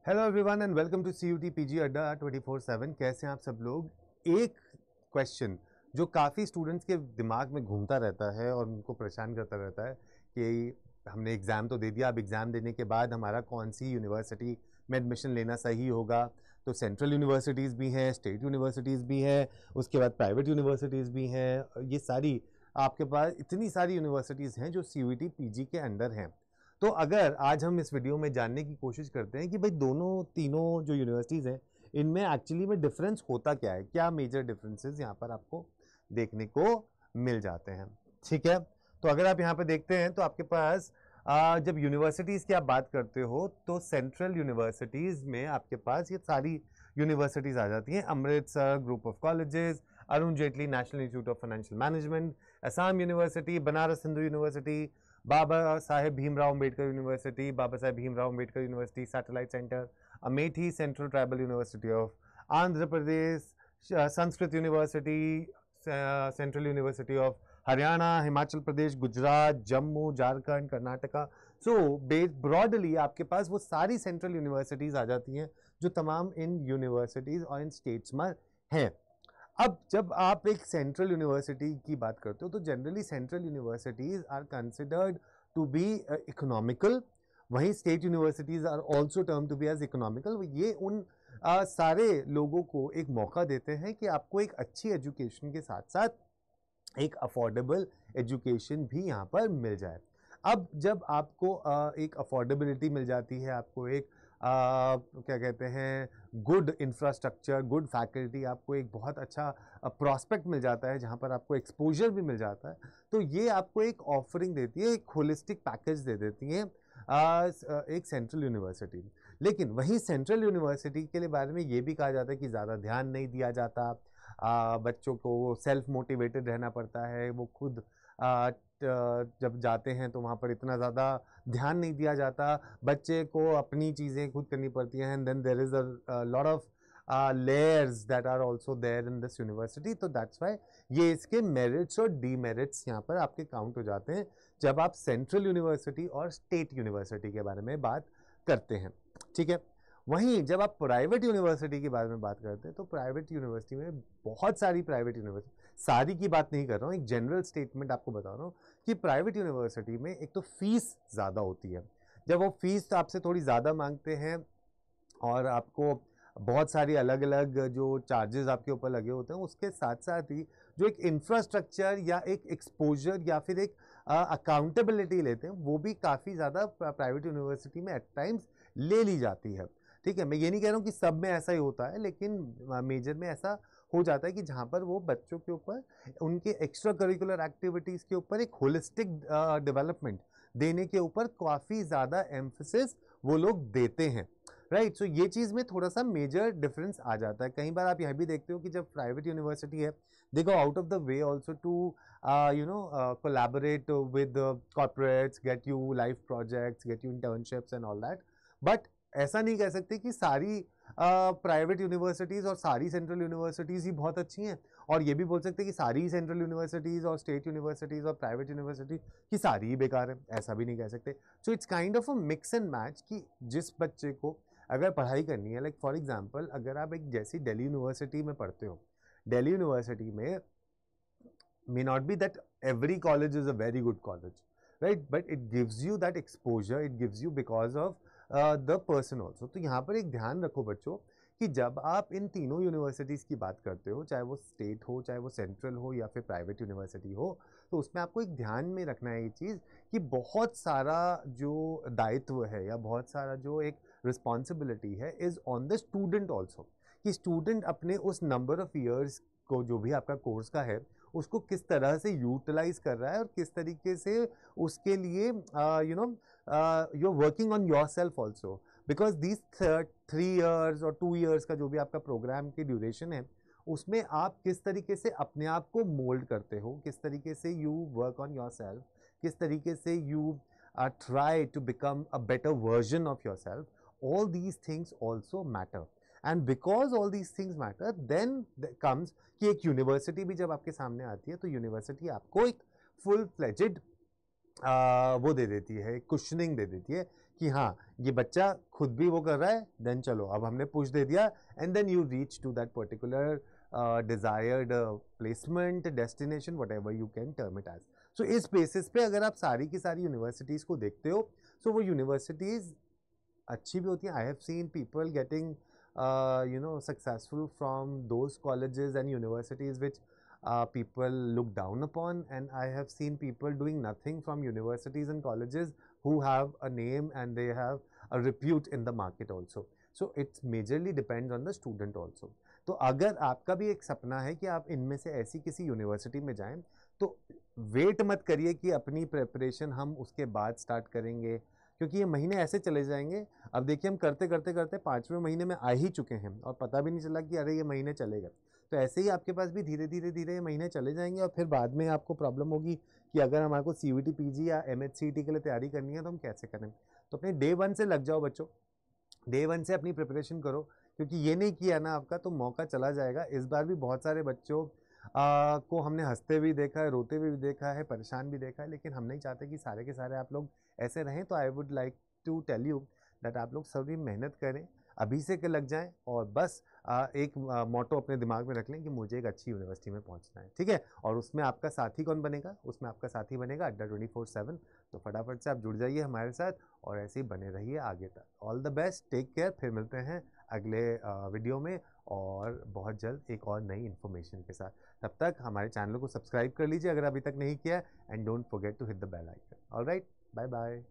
Hello everyone and welcome to CUT PG अड्डा 24/7। कैसे हैं आप सब लोग। एक क्वेश्चन जो काफ़ी स्टूडेंट्स के दिमाग में घूमता रहता है और उनको परेशान करता रहता है कि हमने एग्ज़ाम तो दे दिया, अब एग्ज़ाम देने के बाद हमारा कौन सी यूनिवर्सिटी में एडमिशन लेना सही होगा। तो सेंट्रल यूनिवर्सिटीज़ भी हैं, स्टेट यूनिवर्सिटीज़ भी हैं, उसके बाद प्राइवेट यूनिवर्सिटीज़ भी हैं। ये सारी आपके पास इतनी सारी यूनिवर्सिटीज़ हैं जो CUT PG के अंडर हैं। तो अगर आज हम इस वीडियो में जानने की कोशिश करते हैं कि भाई दोनों तीनों जो यूनिवर्सिटीज़ हैं इनमें एक्चुअली में डिफरेंस होता क्या है, क्या मेजर डिफरेंसेस यहाँ पर आपको देखने को मिल जाते हैं। ठीक है, तो अगर आप यहाँ पे देखते हैं तो आपके पास जब यूनिवर्सिटीज़ की आप बात करते हो तो सेंट्रल यूनिवर्सिटीज़ में आपके पास ये सारी यूनिवर्सिटीज़ आ जाती हैं। Amritsar group of colleges, Arun Jaitley national institute of financial management, Assam university, Banaras Hindu university, Baba Saheb Bhimrao Ambedkar university, Baba Saheb Bhimrao Ambedkar university satellite centre, Amethi central tribal university of Andhra Pradesh, Sanskrit university, central university of Haryana, Himachal Pradesh, Gujarat, Jammu, Jharkhand, Karnataka. So broadly आपके पास वो सारी सेंट्रल यूनिवर्सिटीज आ जाती हैं जो तमाम इन यूनिवर्सिटीज और इन स्टेट्स में हैं। अब जब आप एक सेंट्रल यूनिवर्सिटी की बात करते हो तो generally central universities are considered to be economical, वहीं state universities are also term to be as economical. ये उन सारे लोगों को एक मौका देते हैं कि आपको एक अच्छी एजुकेशन के साथ साथ एक अफोर्डेबल एजुकेशन भी यहाँ पर मिल जाए। अब जब आपको एक अफोर्डेबिलिटी मिल जाती है, आपको एक क्या कहते हैं गुड इंफ्रास्ट्रक्चर, गुड फैकल्टी, आपको एक बहुत अच्छा प्रॉस्पेक्ट मिल जाता है जहाँ पर आपको एक्सपोजर भी मिल जाता है, तो ये आपको एक ऑफरिंग देती है, एक होलिस्टिक पैकेज दे देती है एक सेंट्रल यूनिवर्सिटी। लेकिन वहीं सेंट्रल यूनिवर्सिटी के लिए बारे में ये भी कहा जाता है कि ज़्यादा ध्यान नहीं दिया जाता, बच्चों को सेल्फ मोटिवेटेड रहना पड़ता है, वो खुद जब जाते हैं तो वहाँ पर इतना ज़्यादा ध्यान नहीं दिया जाता, बच्चे को अपनी चीज़ें खुद करनी पड़ती हैं। And then there is a lot of layers that are also there in this university। तो that's why ये इसके मेरिट्स और डीमेरिट्स यहाँ पर आपके काउंट हो जाते हैं जब आप सेंट्रल यूनिवर्सिटी और स्टेट यूनिवर्सिटी के बारे में बात करते हैं। ठीक है, वहीं जब आप प्राइवेट यूनिवर्सिटी के बारे में बात करते हैं तो प्राइवेट यूनिवर्सिटी में बहुत सारी प्राइवेट यूनिवर्सिटी, सारी की बात नहीं कर रहा हूँ, एक जनरल स्टेटमेंट आपको बता रहा हूँ कि प्राइवेट यूनिवर्सिटी में एक तो फीस ज़्यादा होती है। जब वो फीस आपसे थोड़ी ज़्यादा मांगते हैं और आपको बहुत सारी अलग अलग जो चार्जेस आपके ऊपर लगे होते हैं, उसके साथ साथ ही जो एक इंफ्रास्ट्रक्चर या एक एक्सपोजर या फिर एक अकाउंटेबिलिटी लेते हैं, वो भी काफ़ी ज़्यादा प्राइवेट यूनिवर्सिटी में एट टाइम्स ले ली जाती है। ठीक है, मैं ये नहीं कह रहा हूँ कि सब में ऐसा ही होता है, लेकिन मेजर में ऐसा हो जाता है कि जहाँ पर वो बच्चों के ऊपर उनके एक्स्ट्रा करिकुलर एक्टिविटीज़ के ऊपर एक होलिस्टिक डेवलपमेंट देने के ऊपर काफ़ी ज़्यादा एम्फेसिस वो लोग देते हैं। राइट, सो ये चीज़ में थोड़ा सा मेजर डिफरेंस आ जाता है। कई बार आप यह भी देखते हो कि जब प्राइवेट यूनिवर्सिटी है, they go out of the way also to collaborate with corporates, get you life projects, get you internships and all that. But ऐसा नहीं कह सकते कि सारी प्राइवेट यूनिवर्सिटीज़ और सारी सेंट्रल यूनिवर्सिटीज़ ही बहुत अच्छी हैं, और ये भी बोल सकते हैं कि सारी सेंट्रल यूनिवर्सिटीज़ और स्टेट यूनिवर्सिटीज़ और प्राइवेट यूनिवर्सिटी की सारी ही बेकार है, ऐसा भी नहीं कह सकते। So it's kind of a mix and match कि जिस बच्चे को अगर पढ़ाई करनी है, लाइक फॉर एग्जांपल अगर आप एक जैसी दिल्ली यूनिवर्सिटी में पढ़ते हो, दिल्ली यूनिवर्सिटी में may not be that every college is a very good college, right, but it gives you that exposure, it gives you because of the person also। तो यहाँ पर एक ध्यान रखो बच्चों कि जब आप इन तीनों यूनिवर्सिटीज़ की बात करते हो, चाहे वो स्टेट हो, चाहे वो सेंट्रल हो या फिर प्राइवेट यूनिवर्सिटी हो, तो उसमें आपको एक ध्यान में रखना है ये चीज़ कि बहुत सारा जो दायित्व है या बहुत सारा जो एक रिस्पॉन्सिबिलिटी है is on the student also, कि स्टूडेंट अपने उस नंबर ऑफ ईयर्स को जो भी आपका कोर्स का है उसको किस तरह से यूटिलाइज कर रहा है और किस तरीके से उसके लिए you are working on yourself also, because this 3 years और 2 ईयर्स का जो भी आपका प्रोग्राम की ड्यूरेशन है उसमें आप किस तरीके से अपने आप को मोल्ड करते हो, किस तरीके से you work on yourself, किस तरीके से you try to become a better version of yourself, all these things also matter। And because all these things matter then comes कि एक यूनिवर्सिटी भी जब आपके सामने आती है तो यूनिवर्सिटी आपको एक फुल फ्लेजेड वो दे देती है, कुशनिंग दे देती है कि हाँ ये बच्चा खुद भी वो कर रहा है, देन चलो अब हमने पुश दे दिया, and then you reach to that particular desired placement, destination, whatever you can term it as. So इस बेसिस पे अगर आप सारी की सारी यूनिवर्सिटीज़ को देखते हो, सो वो यूनिवर्सिटीज़ अच्छी भी होती हैं। I have seen people getting successful from those colleges and universities which people look down upon, and I have seen people doing nothing from universities and colleges who have a name and they have a repute in the market also. So it's majorly depends on the student also. तो अगर आपका भी एक सपना है कि आप इनमें से ऐसी किसी यूनिवर्सिटी में जाएं, तो वेट मत करिए कि अपनी प्रेपरेशन हम उसके बाद स्टार्ट करेंगे, क्योंकि ये महीने ऐसे चले जाएंगे। अब देखिए हम करते करते करते 5वें महीने में आ ही चुके हैं और पता भी नहीं चला कि अरे ये महीने चले गए। तो ऐसे ही आपके पास भी धीरे धीरे धीरे ये महीने चले जाएंगे और फिर बाद में आपको प्रॉब्लम होगी कि अगर हमारे को CUET PG या MHCET के लिए तैयारी करनी है तो हम कैसे करें। तो अपने डे 1 से लग जाओ बच्चों, डे 1 से अपनी प्रिपरेशन करो, क्योंकि ये नहीं किया ना आपका तो मौका चला जाएगा। इस बार भी बहुत सारे बच्चों को हमने हंसते भी देखा है, रोते भी देखा है, परेशान भी देखा है, लेकिन हम नहीं चाहते कि सारे के सारे आप लोग ऐसे रहें। तो I would like to tell you that आप लोग सभी मेहनत करें, अभी से के लग जाएं, और बस एक मोटो अपने दिमाग में रख लें कि मुझे एक अच्छी यूनिवर्सिटी में पहुंचना है, ठीक है। और उसमें आपका साथी कौन बनेगा? उसमें आपका साथी बनेगा अड्डा 24/7। तो फटाफट से आप जुड़ जाइए हमारे साथ और ऐसे ही बने रहिए आगे तक। All the best, take care, फिर मिलते हैं अगले वीडियो में और बहुत जल्द एक और नई इन्फॉर्मेशन के साथ। तब तक हमारे चैनल को सब्सक्राइब कर लीजिए अगर अभी तक नहीं किया, and don't forget to hit the bell icon. Alright, bye bye.